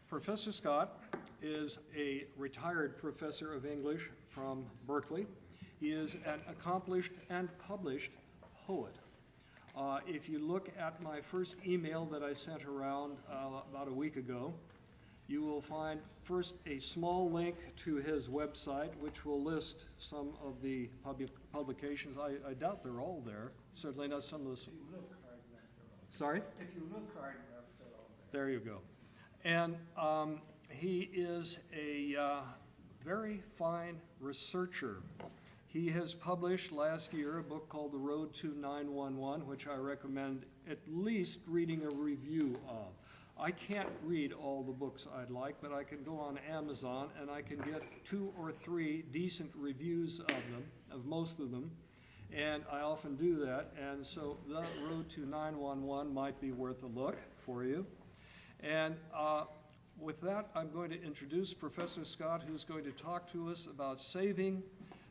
Professor Scott is a retired professor of English from Berkeley. He is an accomplished and published poet. If you look at my first email that I sent around about a week ago, you will find first a small link to his website, which will list some of the publications. I doubt they're all there. Certainly not some of the. If you look hard enough, they're all there. Sorry? If you look hard enough, they're all there. There you go. And he is a very fine researcher. He has published last year a book called The Road to 911, which I recommend at least reading a review of. I can't read all the books I'd like, but I can go on Amazon and I can get 2 or 3 decent reviews of them, of most of them, and I often do that. And so The Road to 911 might be worth a look for you. And with that, I'm going to introduce Professor Scott, who's going to talk to us about saving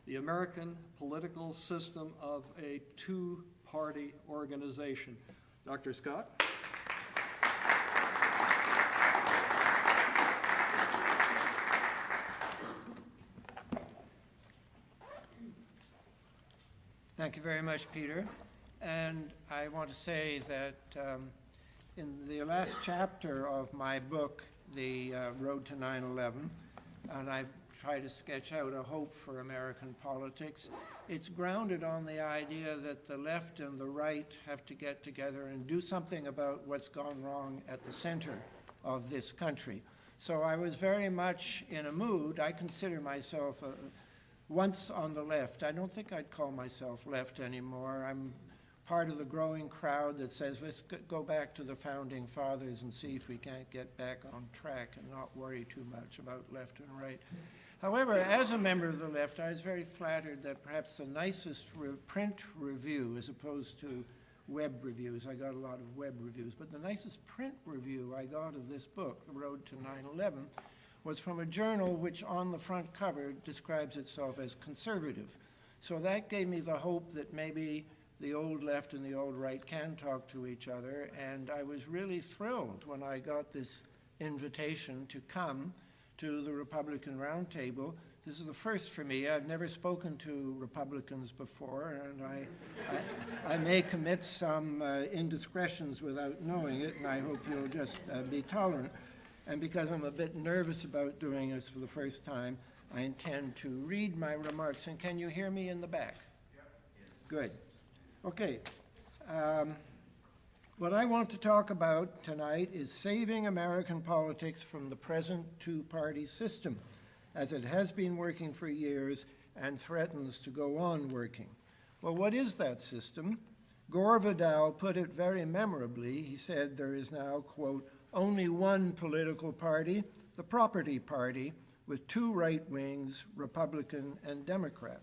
the American political system of a two-party organization. Dr. Scott? Thank you very much, Peter. And I want to say that in the last chapter of my book, The Road to 9/11, and I try to sketch out a hope for American politics, it's grounded on the idea that the left and the right have to get together and do something about what's gone wrong at the center of this country. So I was very much in a mood. I consider myself once on the left. I don't think I'd call myself left anymore. I'm part of the growing crowd that says, let's go back to the founding fathers and see if we can't get back on track and not worry too much about left and right. However, as a member of the left, I was very flattered that perhaps the nicest print review, as opposed to web reviews, I got a lot of web reviews, but the nicest print review I got of this book, The Road to 9/11, was from a journal which on the front cover describes itself as conservative. So that gave me the hope that maybe the old left and the old right can talk to each other, and I was really thrilled when I got this invitation to come to the Republican Roundtable. This is the first for me. I've never spoken to Republicans before, and I may commit some indiscretions without knowing it, and I hope you'll just be tolerant. And because I'm a bit nervous about doing this for the first time, I intend to read my remarks. And can you hear me in the back? Yep. Good. Okay. What I want to talk about tonight is saving American politics from the present two-party system, as it has been working for years and threatens to go on working. Well, what is that system? Gore Vidal put it very memorably. He said there is now, quote, only one political party, the Property Party, with 2 right wings, Republican and Democrat.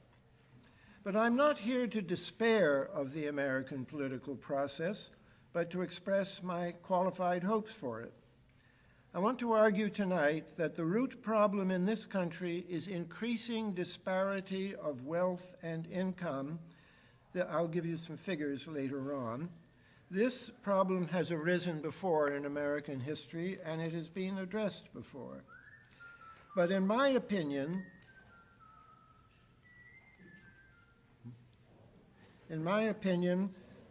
But I'm not here to despair of the American political process, but to express my qualified hopes for it. I want to argue tonight that the root problem in this country is increasing disparity of wealth and income. I'll give you some figures later on. This problem has arisen before in American history, and it has been addressed before. But in my opinion,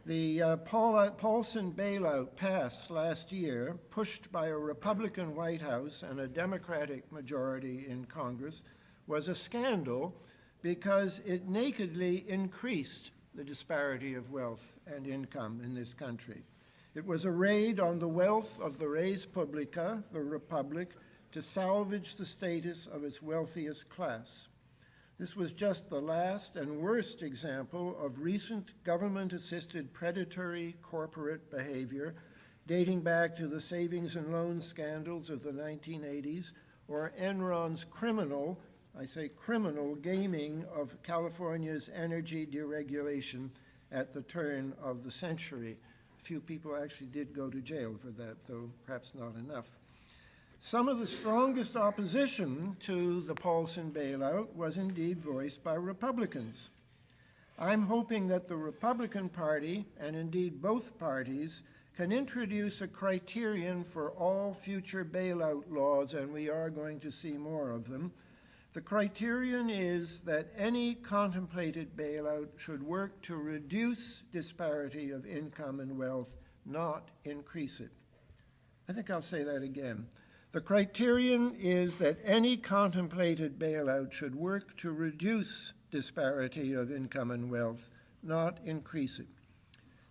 the Paulson bailout passed last year, pushed by a Republican White House and a Democratic majority in Congress, was a scandal because it nakedly increased the disparity of wealth and income in this country. It was a raid on the wealth of the res publica, the republic, to salvage the status of its wealthiest class. This was just the last and worst example of recent government-assisted predatory corporate behavior dating back to the savings and loan scandals of the 1980s or Enron's criminal, I say criminal, gaming of California's energy deregulation at the turn of the century. A few people actually did go to jail for that, though perhaps not enough. Some of the strongest opposition to the Paulson bailout was indeed voiced by Republicans. I'm hoping that the Republican Party, and indeed both parties, can introduce a criterion for all future bailout laws, and we are going to see more of them. The criterion is that any contemplated bailout should work to reduce disparity of income and wealth, not increase it. I think I'll say that again. The criterion is that any contemplated bailout should work to reduce disparity of income and wealth, not increase it.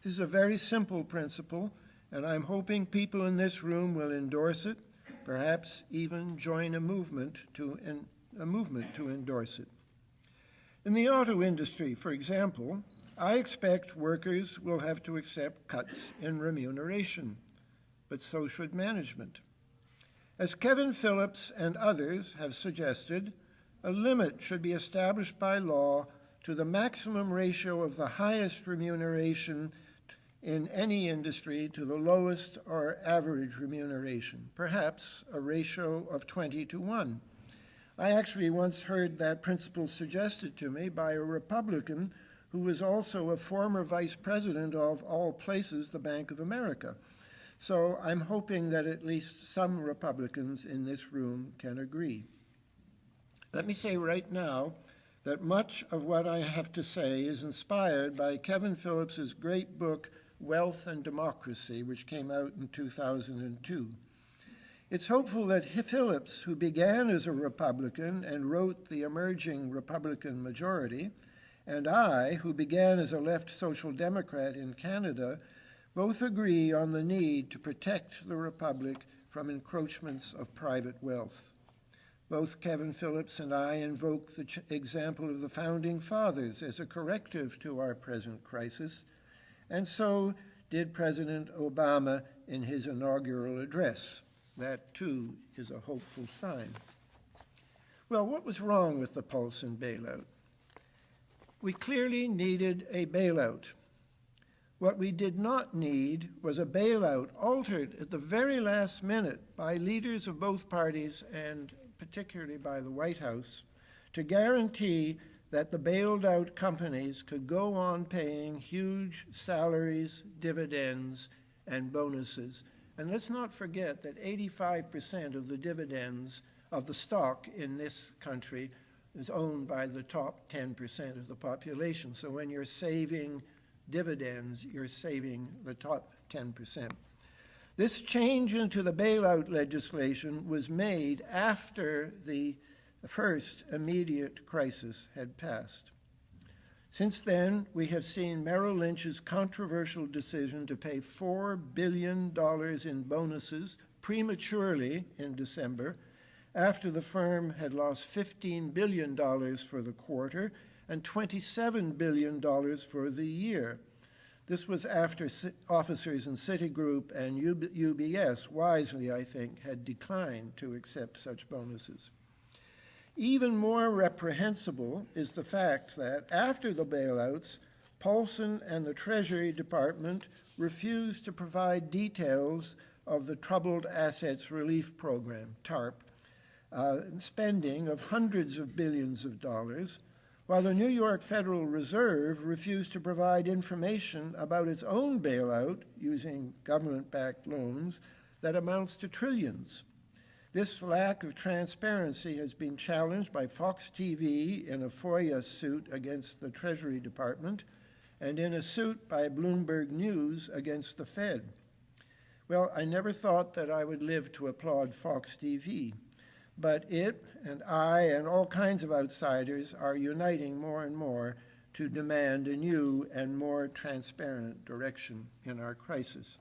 This is a very simple principle, and I'm hoping people in this room will endorse it, perhaps even join a movement to endorse it. In the auto industry, for example, I expect workers will have to accept cuts in remuneration, but so should management. As Kevin Phillips and others have suggested, a limit should be established by law to the maximum ratio of the highest remuneration in any industry to the lowest or average remuneration, perhaps a ratio of 20-1. I actually once heard that principle suggested to me by a Republican who was also a former vice president of, all places, the Bank of America. So I'm hoping that at least some Republicans in this room can agree. Let me say right now that much of what I have to say is inspired by Kevin Phillips's great book, Wealth and Democracy, which came out in 2002. It's hopeful that Phillips, who began as a Republican and wrote the emerging Republican majority, and I, who began as a left social democrat in Canada, both agree on the need to protect the Republic from encroachments of private wealth. Both Kevin Phillips and I invoke the example of the Founding Fathers as a corrective to our present crisis, and so did President Obama in his inaugural address. That, too, is a hopeful sign. Well, what was wrong with the Paulson bailout? We clearly needed a bailout. What we did not need was a bailout altered at the very last minute by leaders of both parties and particularly by the White House to guarantee that the bailed out companies could go on paying huge salaries, dividends, and bonuses. And let's not forget that 85% of the dividends of the stock in this country is owned by the top 10% of the population. So when you're saving dividends, you're saving the top 10%. This change into the bailout legislation was made after the first immediate crisis had passed. Since then, we have seen Merrill Lynch's controversial decision to pay $4 billion in bonuses prematurely in December, after the firm had lost $15 billion for the quarter and $27 billion for the year. This was after officers in Citigroup and UBS, wisely, I think, had declined to accept such bonuses. Even more reprehensible is the fact that after the bailouts, Paulson and the Treasury Department refused to provide details of the Troubled Assets Relief Program, TARP, spending of hundreds of billions of dollars, while the New York Federal Reserve refused to provide information about its own bailout using government-backed loans that amounts to trillions. This lack of transparency has been challenged by Fox TV in a FOIA suit against the Treasury Department and in a suit by Bloomberg News against the Fed. Well, I never thought that I would live to applaud Fox TV, but it and I and all kinds of outsiders are uniting more and more to demand a new and more transparent direction in our crisis.